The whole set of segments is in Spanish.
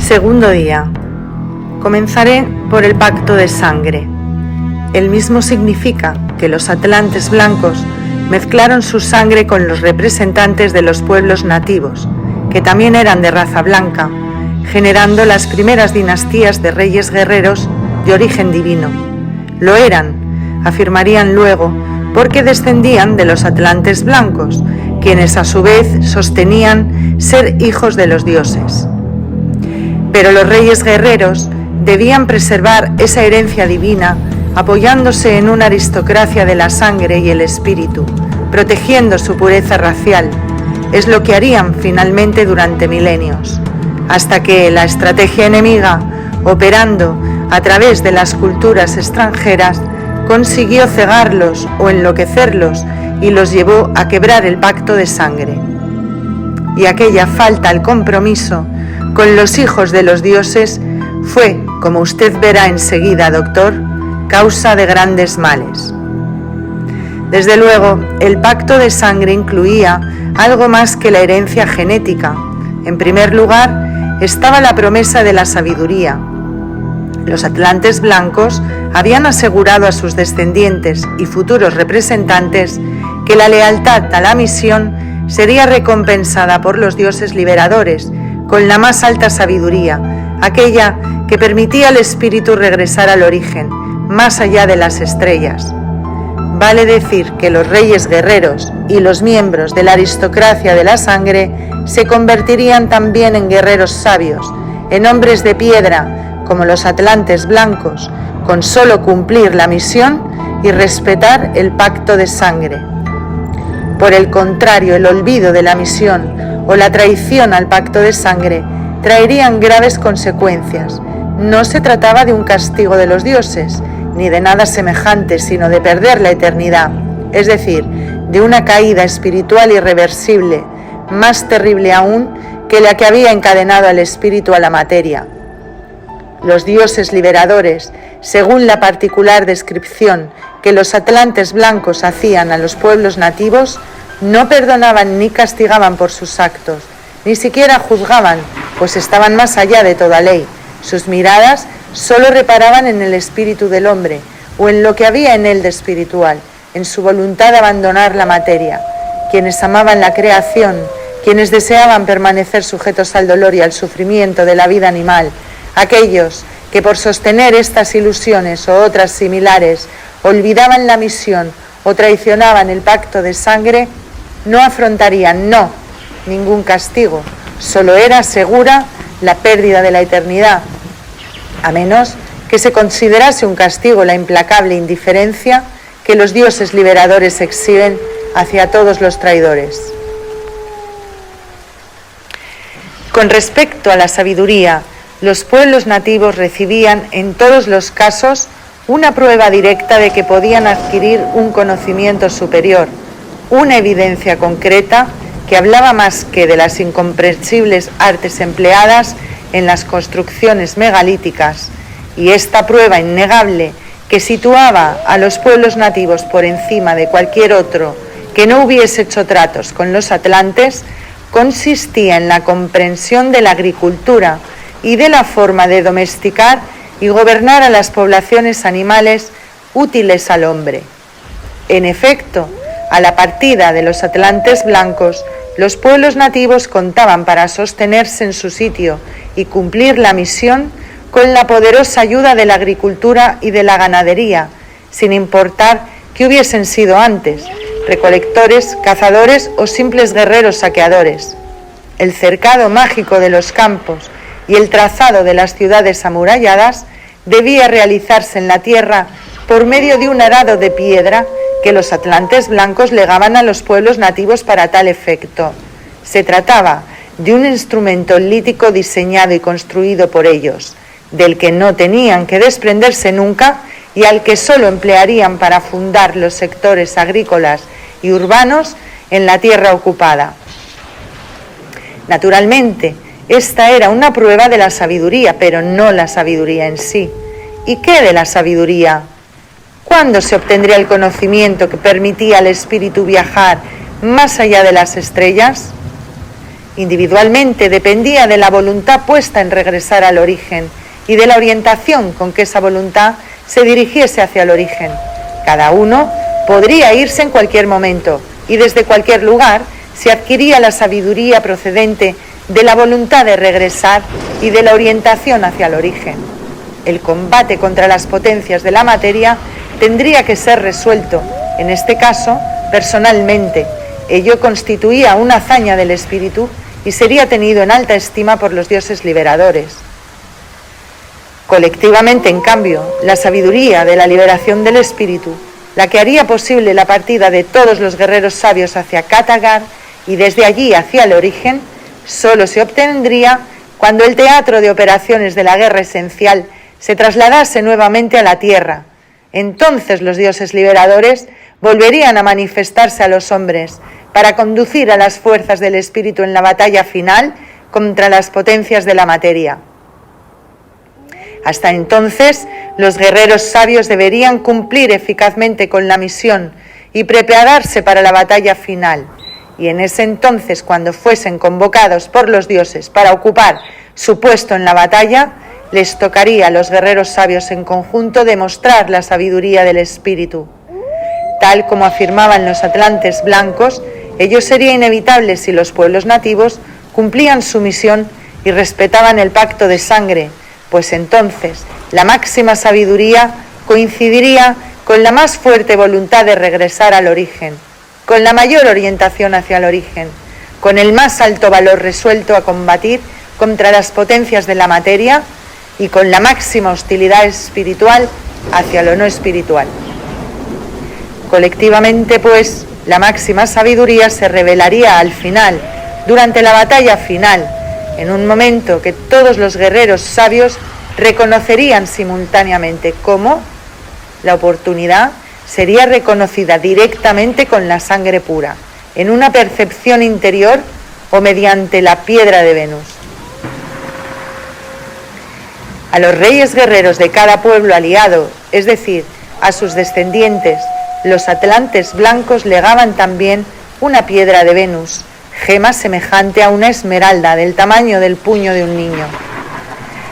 Segundo día. Comenzaré por el pacto de sangre. El mismo significa que los atlantes blancos mezclaron su sangre con los representantes de los pueblos nativos, que también eran de raza blanca, generando las primeras dinastías de reyes guerreros de origen divino. Lo eran, afirmarían luego, porque descendían de los atlantes blancos, quienes a su vez sostenían ser hijos de los dioses. Pero los reyes guerreros debían preservar esa herencia divina apoyándose en una aristocracia de la sangre y el espíritu, protegiendo su pureza racial. Es lo que harían finalmente durante milenios, hasta que la estrategia enemiga, operando a través de las culturas extranjeras, consiguió cegarlos o enloquecerlos y los llevó a quebrar el pacto de sangre. Y aquella falta al compromiso con los hijos de los dioses fue, como usted verá enseguida, doctor, causa de grandes males. Desde luego, el pacto de sangre incluía algo más que la herencia genética. En primer lugar, estaba la promesa de la sabiduría. Los atlantes blancos habían asegurado a sus descendientes y futuros representantes que la lealtad a la misión sería recompensada por los dioses liberadores con la más alta sabiduría, aquella que permitía al espíritu regresar al origen, más allá de las estrellas. Vale decir que los reyes guerreros y los miembros de la aristocracia de la sangre se convertirían también en guerreros sabios, en hombres de piedra, como los atlantes blancos, con solo cumplir la misión y respetar el pacto de sangre. Por el contrario, el olvido de la misión o la traición al pacto de sangre traerían graves consecuencias. No se trataba de un castigo de los dioses, ni de nada semejante, sino de perder la eternidad, es decir, de una caída espiritual irreversible, más terrible aún que la que había encadenado al espíritu a la materia. Los dioses liberadores, según la particular descripción que los atlantes blancos hacían a los pueblos nativos, no perdonaban ni castigaban por sus actos, ni siquiera juzgaban, pues estaban más allá de toda ley. Sus miradas solo reparaban en el espíritu del hombre, o en lo que había en él de espiritual, en su voluntad de abandonar la materia. Quienes amaban la creación, quienes deseaban permanecer sujetos al dolor y al sufrimiento de la vida animal, aquellos que por sostener estas ilusiones o otras similares olvidaban la misión o traicionaban el pacto de sangre, no afrontarían, ningún castigo, solo era segura la pérdida de la eternidad, a menos que se considerase un castigo la implacable indiferencia que los dioses liberadores exhiben hacia todos los traidores. Con respecto a la sabiduría, los pueblos nativos recibían en todos los casos una prueba directa de que podían adquirir un conocimiento superior, una evidencia concreta que hablaba más que de las incomprensibles artes empleadas en las construcciones megalíticas, y esta prueba innegable que situaba a los pueblos nativos por encima de cualquier otro que no hubiese hecho tratos con los atlantes, consistía en la comprensión de la agricultura y de la forma de domesticar y gobernar a las poblaciones animales útiles al hombre. En efecto, a la partida de los atlantes blancos, los pueblos nativos contaban para sostenerse en su sitio y cumplir la misión con la poderosa ayuda de la agricultura y de la ganadería, sin importar que hubiesen sido antes recolectores, cazadores o simples guerreros saqueadores. El cercado mágico de los campos y el trazado de las ciudades amuralladas debía realizarse en la tierra por medio de un arado de piedra que los atlantes blancos legaban a los pueblos nativos para tal efecto. Se trataba de un instrumento lítico diseñado y construido por ellos, del que no tenían que desprenderse nunca y al que solo emplearían para fundar los sectores agrícolas y urbanos en la tierra ocupada. Naturalmente, esta era una prueba de la sabiduría, pero no la sabiduría en sí. ¿Y qué de la sabiduría? ¿Cuándo se obtendría el conocimiento que permitía al espíritu viajar más allá de las estrellas? Individualmente dependía de la voluntad puesta en regresar al origen y de la orientación con que esa voluntad se dirigiese hacia el origen. Cada uno podría irse en cualquier momento y desde cualquier lugar se adquiría la sabiduría procedente de la voluntad de regresar y de la orientación hacia el origen. El combate contra las potencias de la materia tendría que ser resuelto, en este caso, personalmente. Ello constituía una hazaña del espíritu y sería tenido en alta estima por los dioses liberadores. Colectivamente, en cambio, la sabiduría de la liberación del espíritu, la que haría posible la partida de todos los guerreros sabios hacia Katagar y desde allí hacia el origen, solo se obtendría cuando el teatro de operaciones de la guerra esencial se trasladase nuevamente a la tierra. Entonces los dioses liberadores volverían a manifestarse a los hombres para conducir a las fuerzas del espíritu en la batalla final contra las potencias de la materia. Hasta entonces, los guerreros sabios deberían cumplir eficazmente con la misión y prepararse para la batalla final. Y en ese entonces, cuando fuesen convocados por los dioses para ocupar su puesto en la batalla, les tocaría a los guerreros sabios en conjunto demostrar la sabiduría del espíritu. Tal como afirmaban los atlantes blancos, ello sería inevitable si los pueblos nativos cumplían su misión y respetaban el pacto de sangre, pues entonces la máxima sabiduría coincidiría con la más fuerte voluntad de regresar al origen, con la mayor orientación hacia el origen, con el más alto valor resuelto a combatir contra las potencias de la materia y con la máxima hostilidad espiritual hacia lo no espiritual. Colectivamente, pues, la máxima sabiduría se revelaría al final, durante la batalla final, en un momento que todos los guerreros sabios reconocerían simultáneamente cómo la oportunidad sería reconocida directamente con la sangre pura, en una percepción interior o mediante la piedra de Venus. A los reyes guerreros de cada pueblo aliado, es decir, a sus descendientes, los atlantes blancos legaban también una piedra de Venus, gema semejante a una esmeralda del tamaño del puño de un niño.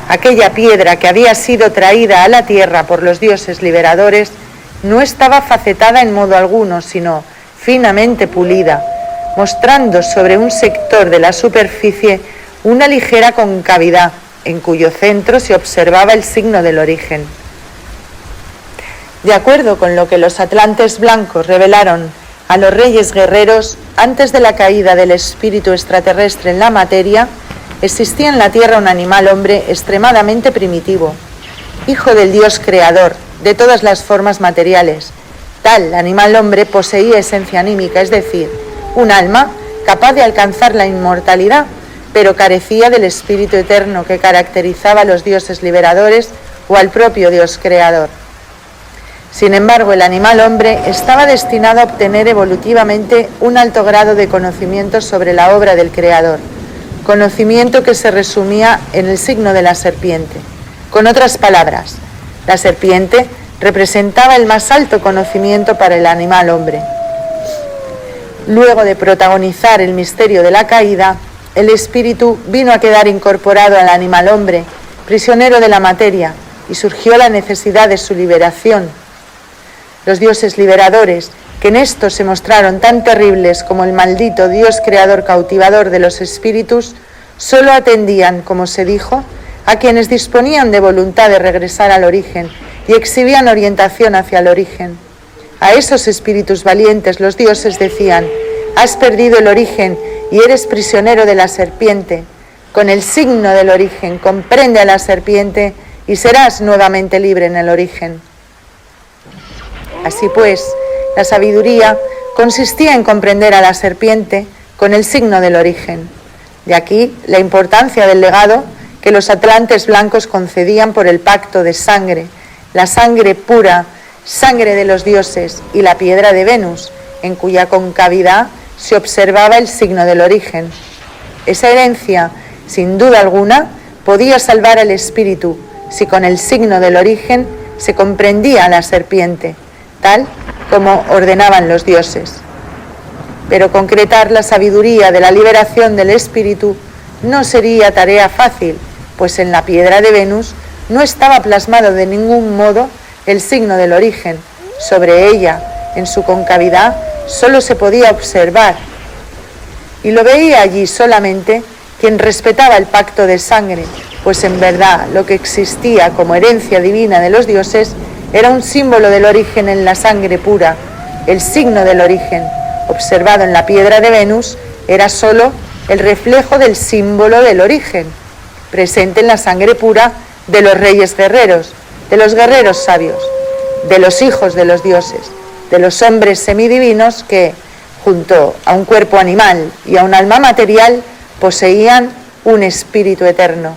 Aquella piedra que había sido traída a la tierra por los dioses liberadores no estaba facetada en modo alguno, sino finamente pulida, mostrando sobre un sector de la superficie una ligera concavidad, en cuyo centro se observaba el signo del origen. De acuerdo con lo que los atlantes blancos revelaron a los reyes guerreros, antes de la caída del espíritu extraterrestre en la materia, existía en la tierra un animal hombre extremadamente primitivo, hijo del Dios creador de todas las formas materiales. Tal animal hombre poseía esencia anímica, es decir, un alma capaz de alcanzar la inmortalidad, pero carecía del espíritu eterno que caracterizaba a los dioses liberadores o al propio Dios creador. Sin embargo, el animal hombre estaba destinado a obtener evolutivamente un alto grado de conocimiento sobre la obra del Creador, conocimiento que se resumía en el signo de la serpiente. Con otras palabras, la serpiente representaba el más alto conocimiento para el animal hombre. Luego de protagonizar el misterio de la caída, el espíritu vino a quedar incorporado al animal hombre, prisionero de la materia, y surgió la necesidad de su liberación. Los dioses liberadores, que en esto se mostraron tan terribles como el maldito Dios creador cautivador de los espíritus, solo atendían, como se dijo, a quienes disponían de voluntad de regresar al origen y exhibían orientación hacia el origen. A esos espíritus valientes los dioses decían: has perdido el origen y eres prisionero de la serpiente. Con el signo del origen comprende a la serpiente y serás nuevamente libre en el origen. Así pues, la sabiduría consistía en comprender a la serpiente con el signo del origen. De aquí la importancia del legado que los atlantes blancos concedían por el pacto de sangre, la sangre pura, sangre de los dioses, y la piedra de Venus, en cuya concavidad se observaba el signo del origen. Esa herencia, sin duda alguna, podía salvar al espíritu si con el signo del origen se comprendía a la serpiente, tal como ordenaban los dioses. pero concretar la sabiduría de la liberación del espíritu no sería tarea fácil, pues en la piedra de Venus no estaba plasmado de ningún modo el signo del origen. Sobre ella, en su concavidad, solo se podía observar, y lo veía allí solamente quien respetaba el pacto de sangre, pues en verdad lo que existía como herencia divina de los dioses era un símbolo del origen en la sangre pura. El signo del origen, observado en la piedra de Venus, era solo el reflejo del símbolo del origen, presente en la sangre pura de los reyes guerreros, de los guerreros sabios, de los hijos de los dioses, de los hombres semidivinos que, junto a un cuerpo animal y a un alma material, poseían un espíritu eterno.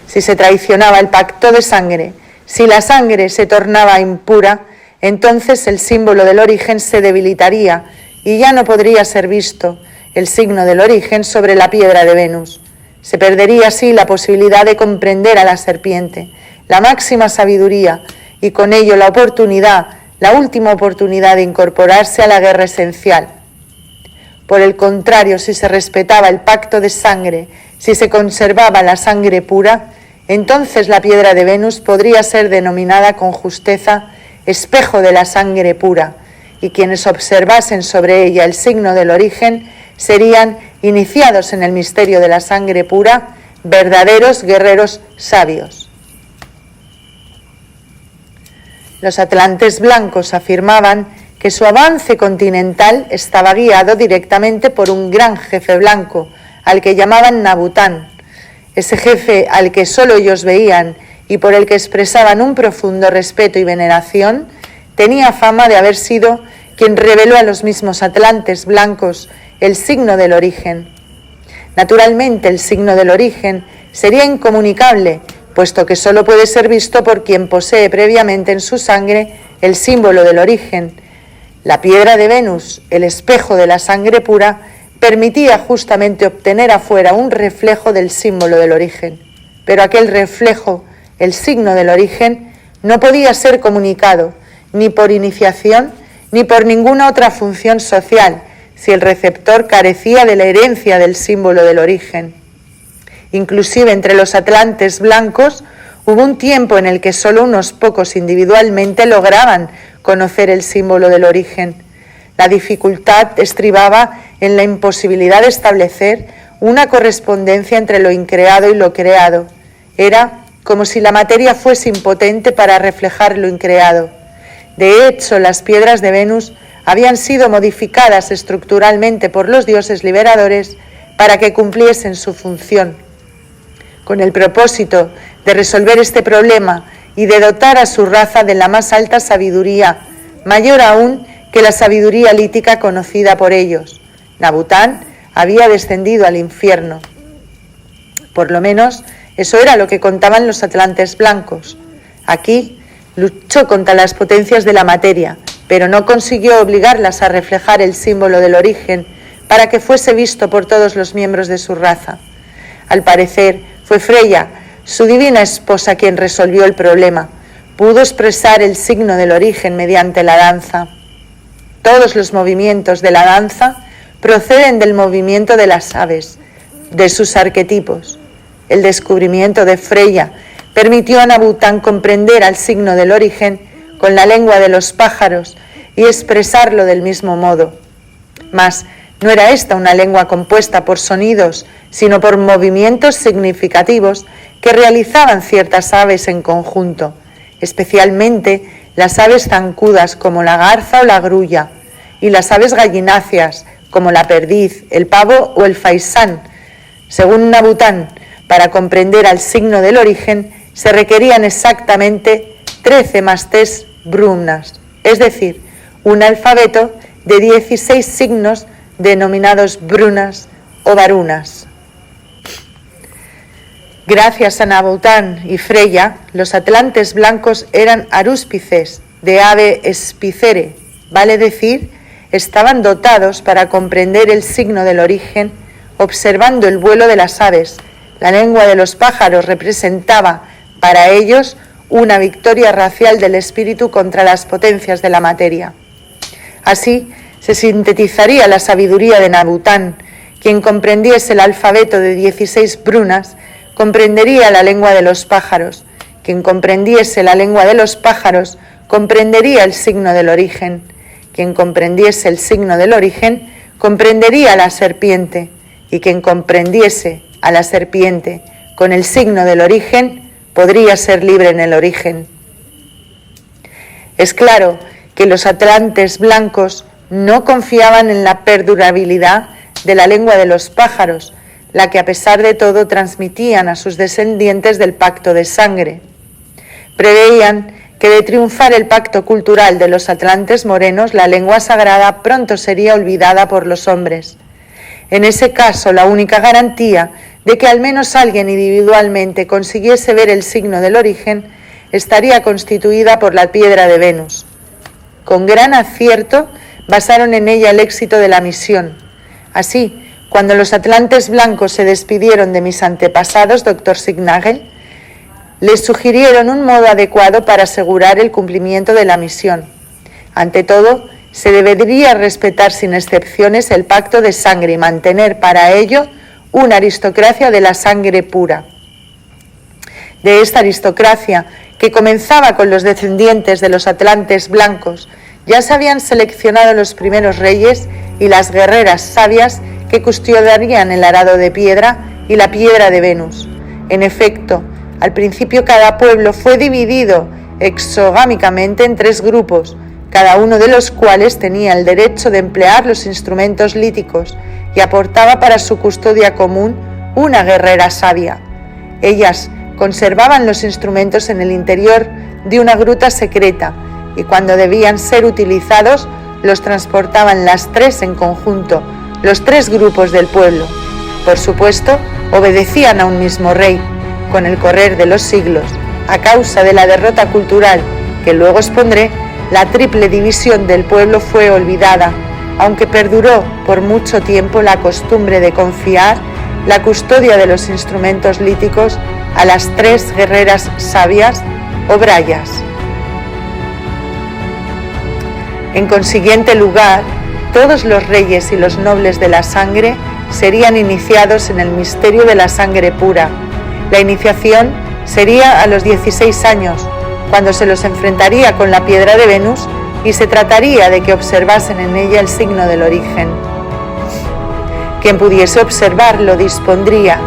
Si se traicionaba el pacto de sangre, si la sangre se tornaba impura, entonces el símbolo del origen se debilitaría y ya no podría ser visto el signo del origen sobre la piedra de Venus. Se perdería así la posibilidad de comprender a la serpiente, la máxima sabiduría, y con ello la oportunidad, la última oportunidad de incorporarse a la guerra esencial. Por el contrario, si se respetaba el pacto de sangre, si se conservaba la sangre pura, entonces la piedra de Venus podría ser denominada con justeza espejo de la sangre pura, y quienes observasen sobre ella el signo del origen serían iniciados en el misterio de la sangre pura, verdaderos guerreros sabios. Los atlantes blancos afirmaban que su avance continental estaba guiado directamente por un gran jefe blanco, al que llamaban Nabután. Ese jefe al que solo ellos veían y por el que expresaban un profundo respeto y veneración, tenía fama de haber sido quien reveló a los mismos atlantes blancos el signo del origen. Naturalmente, el signo del origen sería incomunicable, puesto que solo puede ser visto por quien posee previamente en su sangre el símbolo del origen. La piedra de Venus, el espejo de la sangre pura, permitía justamente obtener afuera un reflejo del símbolo del origen. Pero aquel reflejo, el signo del origen, no podía ser comunicado, ni por iniciación, ni por ninguna otra función social, si el receptor carecía de la herencia del símbolo del origen. Inclusive entre los atlantes blancos hubo un tiempo en el que solo unos pocos individualmente lograban conocer el símbolo del origen. La dificultad estribaba en la imposibilidad de establecer una correspondencia entre lo increado y lo creado. Era como si la materia fuese impotente para reflejar lo increado. De hecho, las piedras de Venus habían sido modificadas estructuralmente por los dioses liberadores para que cumpliesen su función. Con el propósito de resolver este problema y de dotar a su raza de la más alta sabiduría, mayor aún que la sabiduría lítica conocida por ellos. Nabután había descendido al infierno. Por lo menos, eso era lo que contaban los atlantes blancos. Aquí luchó contra las potencias de la materia, pero no consiguió obligarlas a reflejar el símbolo del origen para que fuese visto por todos los miembros de su raza. Al parecer, fue Freya, su divina esposa, quien resolvió el problema. Pudo expresar el signo del origen mediante la danza. Todos los movimientos de la danza proceden del movimiento de las aves, de sus arquetipos. El descubrimiento de Freya permitió a Nabután comprender al signo del origen con la lengua de los pájaros y expresarlo del mismo modo. Mas no era esta una lengua compuesta por sonidos, sino por movimientos significativos que realizaban ciertas aves en conjunto, especialmente las aves zancudas como la garza o la grulla, y las aves gallináceas como la perdiz, el pavo o el faisán. Según Nabután, para comprender al signo del origen se requerían exactamente 13 más 3 brumnas, es decir, un alfabeto de 16 signos denominados brunas o varunas. Gracias a Nabután y Freya, los atlantes blancos eran arúspices de ave espicere, vale decir, estaban dotados para comprender el signo del origen, observando el vuelo de las aves. La lengua de los pájaros representaba para ellos una victoria racial del espíritu contra las potencias de la materia. Así, se sintetizaría la sabiduría de Nabután. Quien comprendiese el alfabeto de 16 brunas, comprendería la lengua de los pájaros. Quien comprendiese la lengua de los pájaros, comprendería el signo del origen. Quien comprendiese el signo del origen, comprendería a la serpiente. Y quien comprendiese a la serpiente con el signo del origen, podría ser libre en el origen. Es claro que los atlantes blancos no confiaban en la perdurabilidad de la lengua de los pájaros, la que a pesar de todo transmitían a sus descendientes del pacto de sangre. Preveían que de triunfar el pacto cultural de los atlantes morenos, la lengua sagrada pronto sería olvidada por los hombres. En ese caso, la única garantía de que al menos alguien individualmente consiguiese ver el signo del origen estaría constituida por la piedra de Venus. Con gran acierto basaron en ella el éxito de la misión. Así, cuando los atlantes blancos se despidieron de mis antepasados, Dr. Signagel, les sugirieron un modo adecuado para asegurar el cumplimiento de la misión. Ante todo, se debería respetar sin excepciones el pacto de sangre y mantener para ello una aristocracia de la sangre pura. De esta aristocracia, que comenzaba con los descendientes de los atlantes blancos, ya se habían seleccionado los primeros reyes y las guerreras sabias que custodiarían el arado de piedra y la piedra de Venus. En efecto, al principio cada pueblo fue dividido exogámicamente en 3 grupos, cada uno de los cuales tenía el derecho de emplear los instrumentos líticos y aportaba para su custodia común una guerrera sabia. Ellas conservaban los instrumentos en el interior de una gruta secreta y cuando debían ser utilizados los transportaban las 3 en conjunto, los 3 grupos del pueblo. Por supuesto, obedecían a un mismo rey. Con el correr de los siglos, a causa de la derrota cultural que luego expondré, la triple división del pueblo fue olvidada, aunque perduró por mucho tiempo la costumbre de confiar la custodia de los instrumentos líticos a las 3 guerreras sabias o brayas. En consiguiente lugar, todos los reyes y los nobles de la sangre serían iniciados en el misterio de la sangre pura. La iniciación sería a los 16 años, cuando se los enfrentaría con la piedra de Venus y se trataría de que observasen en ella el signo del origen. Quien pudiese observarlo dispondría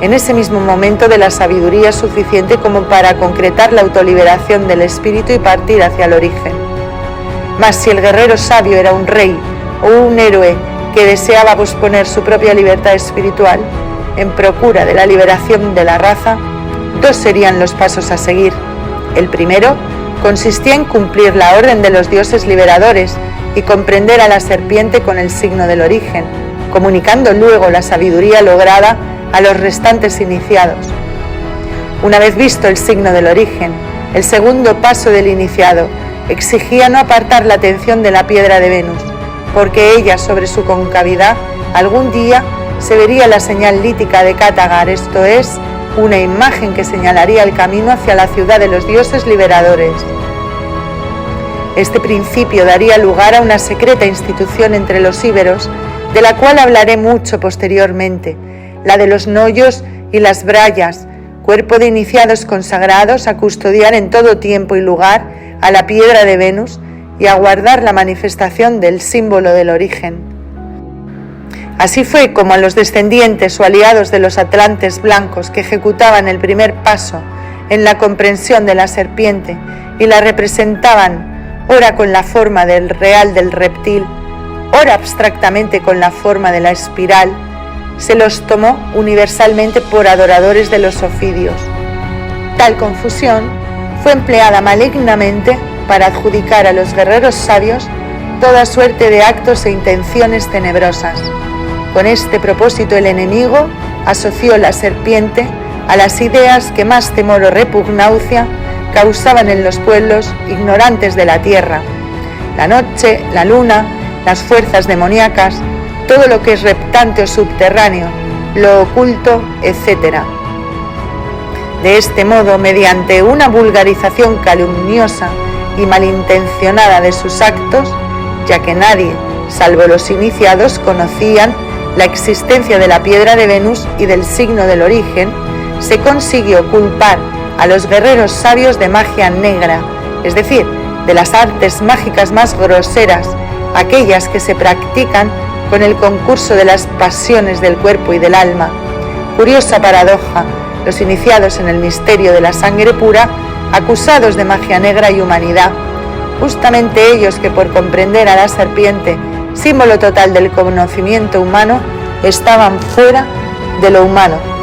en ese mismo momento de la sabiduría suficiente como para concretar la autoliberación del espíritu y partir hacia el origen. Mas si el guerrero sabio era un rey o un héroe que deseaba posponer su propia libertad espiritual en procura de la liberación de la raza, 2 serían los pasos a seguir. El primero consistía en cumplir la orden de los dioses liberadores y comprender a la serpiente con el signo del origen, comunicando luego la sabiduría lograda a los restantes iniciados. Una vez visto el signo del origen, el segundo paso del iniciado exigía no apartar la atención de la piedra de Venus, porque ella sobre su concavidad algún día se vería la señal lítica de Katagar, esto es, una imagen que señalaría el camino hacia la ciudad de los dioses liberadores. Este principio daría lugar a una secreta institución entre los íberos, de la cual hablaré mucho posteriormente, la de los noyos y las brayas, cuerpo de iniciados consagrados a custodiar en todo tiempo y lugar a la piedra de Venus y a guardar la manifestación del símbolo del origen. Así fue como a los descendientes o aliados de los atlantes blancos que ejecutaban el primer paso en la comprensión de la serpiente y la representaban ora con la forma del real del reptil, ora abstractamente con la forma de la espiral, se los tomó universalmente por adoradores de los ofidios. Tal confusión fue empleada malignamente para adjudicar a los guerreros sabios toda suerte de actos e intenciones tenebrosas. Con este propósito el enemigo asoció la serpiente a las ideas que más temor o repugnancia causaban en los pueblos ignorantes de la tierra: la noche, la luna, las fuerzas demoníacas, todo lo que es reptante o subterráneo, lo oculto, etc. De este modo, mediante una vulgarización calumniosa y malintencionada de sus actos, ya que nadie salvo los iniciados, conocían la existencia de la piedra de Venus y del signo del origen, se consiguió culpar a los guerreros sabios de magia negra, es decir, de las artes mágicas más groseras, aquellas que se practican con el concurso de las pasiones del cuerpo y del alma. Curiosa paradoja, los iniciados en el misterio de la sangre pura, acusados de magia negra y humanidad, justamente ellos que por comprender a la serpiente, símbolo total del conocimiento humano, estaban fuera de lo humano.